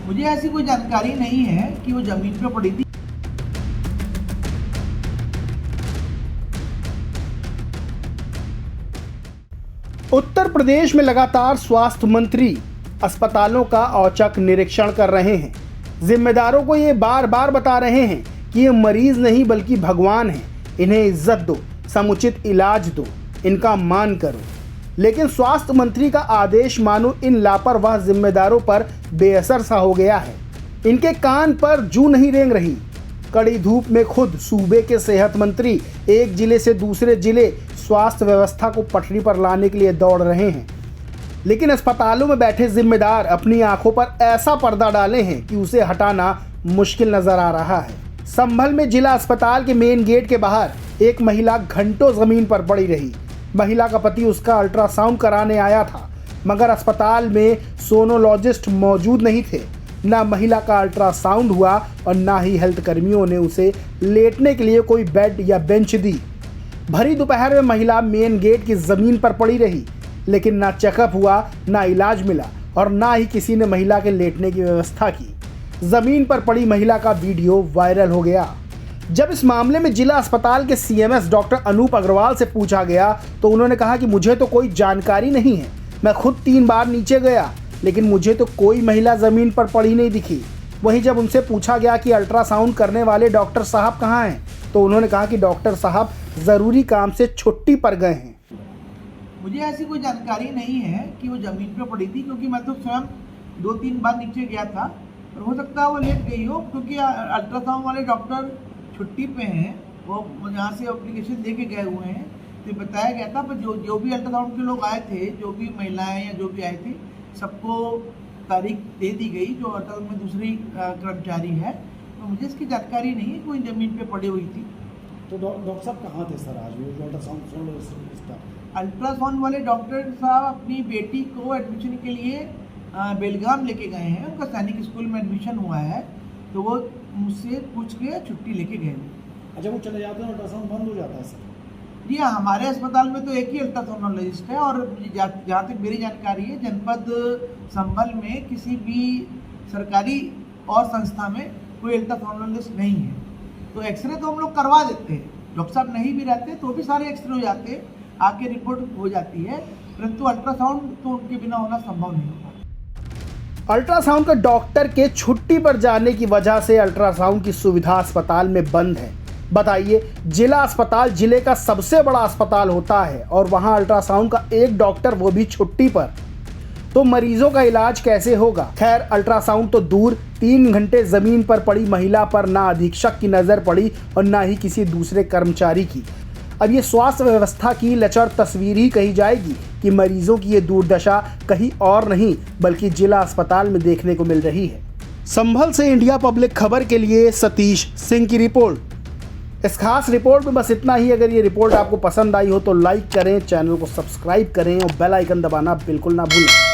मुझे ऐसी कोई जानकारी नहीं है कि वो जमीन पे पड़ी थी। उत्तर प्रदेश में लगातार स्वास्थ्य मंत्री अस्पतालों का औचक निरीक्षण कर रहे हैं। जिम्मेदारों को ये बार बार बता रहे हैं कि ये मरीज नहीं बल्कि भगवान हैं, इन्हें इज्जत दो, समुचित इलाज दो, इनका मान करो। लेकिन स्वास्थ्य मंत्री का आदेश मानो इन लापरवाह जिम्मेदारों पर बेअसर सा हो गया है। इनके कान पर जू नहीं रेंग रही। कड़ी धूप में खुद सूबे के सेहत मंत्री एक जिले से दूसरे जिले स्वास्थ्य व्यवस्था को पटरी पर लाने के लिए दौड़ रहे हैं, लेकिन अस्पतालों में बैठे जिम्मेदार अपनी आंखों पर ऐसा पर्दा डाले हैं कि उसे हटाना मुश्किल नजर आ रहा है। संभल में जिला अस्पताल के मेन गेट के बाहर एक महिला घंटों जमीन पर पड़ी रही। महिला का पति उसका अल्ट्रासाउंड कराने आया था, मगर अस्पताल में सोनोलॉजिस्ट मौजूद नहीं थे। ना महिला का अल्ट्रासाउंड हुआ और ना ही हेल्थ कर्मियों ने उसे लेटने के लिए कोई बेड या बेंच दी। भरी दोपहर में महिला मेन गेट की जमीन पर पड़ी रही, लेकिन ना चेकअप हुआ, ना इलाज मिला और ना ही किसी ने महिला के लेटने की व्यवस्था की। जमीन पर पड़ी महिला का वीडियो वायरल हो गया। जब इस मामले में जिला अस्पताल के सीएमएस डॉक्टर अनूप अग्रवाल से पूछा गया तो उन्होंने कहा कि मुझे तो कोई जानकारी नहीं है। मैं खुद 3 बार नीचे गया, लेकिन मुझे तो कोई महिला ज़मीन पर पड़ी नहीं दिखी। वहीं जब उनसे पूछा गया कि अल्ट्रासाउंड करने वाले डॉक्टर साहब कहाँ हैं, तो उन्होंने कहा कि डॉक्टर साहब ज़रूरी काम से छुट्टी पर गए हैं। मुझे ऐसी कोई जानकारी नहीं है कि वो ज़मीन पे पड़ी थी, क्योंकि मैं तो स्वयं 2-3 बार नीचे गया था और हो सकता है वो लेट गई हो, क्योंकि अल्ट्रासाउंड वाले डॉक्टर छुट्टी पे हैं। वो यहाँ से एप्लीकेशन दे के गए हुए हैं, तो बताया गया था। पर जो भी अल्ट्रासाउंड के लोग आए थे, जो भी महिलाएं या जो भी आए थे, सबको तारीख दे दी गई। जो अल्ट्रासाउंड में दूसरी कर्मचारी है, तो मुझे इसकी जानकारी नहीं है कोई ज़मीन पे पड़ी हुई थी। तो डॉक्टर साहब कहाँ थे सर आज भी अल्ट्रासाउंड वाले डॉक्टर साहब अपनी बेटी को एडमिशन के लिए बेलगाम लेके गए हैं। उनका सैनिक स्कूल में एडमिशन हुआ है, तो वो मुझसे पूछ के छुट्टी लेके गए। अच्छा, वो चले जाते हैं अल्ट्रासाउंड बंद हो जाता है सर? जी हाँ, हमारे अस्पताल में तो एक ही अल्ट्रासाउंडोलॉजिस्ट है, और जहाँ तक मेरी जानकारी है, जनपद संभल में किसी भी सरकारी और संस्था में कोई अल्ट्रासाउंडोलॉजिस्ट नहीं है। तो एक्सरे तो हम लोग करवा देते हैं, डॉक्टर साहब नहीं भी रहते तो भी सारे एक्सरे हो जाते हैं, आके रिपोर्ट हो जाती है, परंतु अल्ट्रासाउंड तो उनके बिना होना संभव नहीं होता। अल्ट्रासाउंड का डॉक्टर के छुट्टी पर जाने की वजह से अल्ट्रासाउंड की सुविधा अस्पताल में बंद है। बताइए, जिला अस्पताल जिले का सबसे बड़ा अस्पताल होता है और वहां अल्ट्रासाउंड का एक डॉक्टर, वो भी छुट्टी पर, तो मरीजों का इलाज कैसे होगा। खैर, अल्ट्रासाउंड तो दूर, 3 घंटे जमीन पर पड़ी महिला पर ना अधीक्षक की नजर पड़ी और ना ही किसी दूसरे कर्मचारी की। अब ये स्वास्थ्य व्यवस्था की लचर तस्वीर ही कही जाएगी कि मरीजों की ये दुर्दशा कहीं और नहीं बल्कि जिला अस्पताल में देखने को मिल रही है। संभल से इंडिया पब्लिक खबर के लिए सतीश सिंह की रिपोर्ट। इस खास रिपोर्ट में बस इतना ही। अगर ये रिपोर्ट आपको पसंद आई हो तो लाइक करें, चैनल को सब्सक्राइब करें और बेल आइकन दबाना बिल्कुल ना भूलें।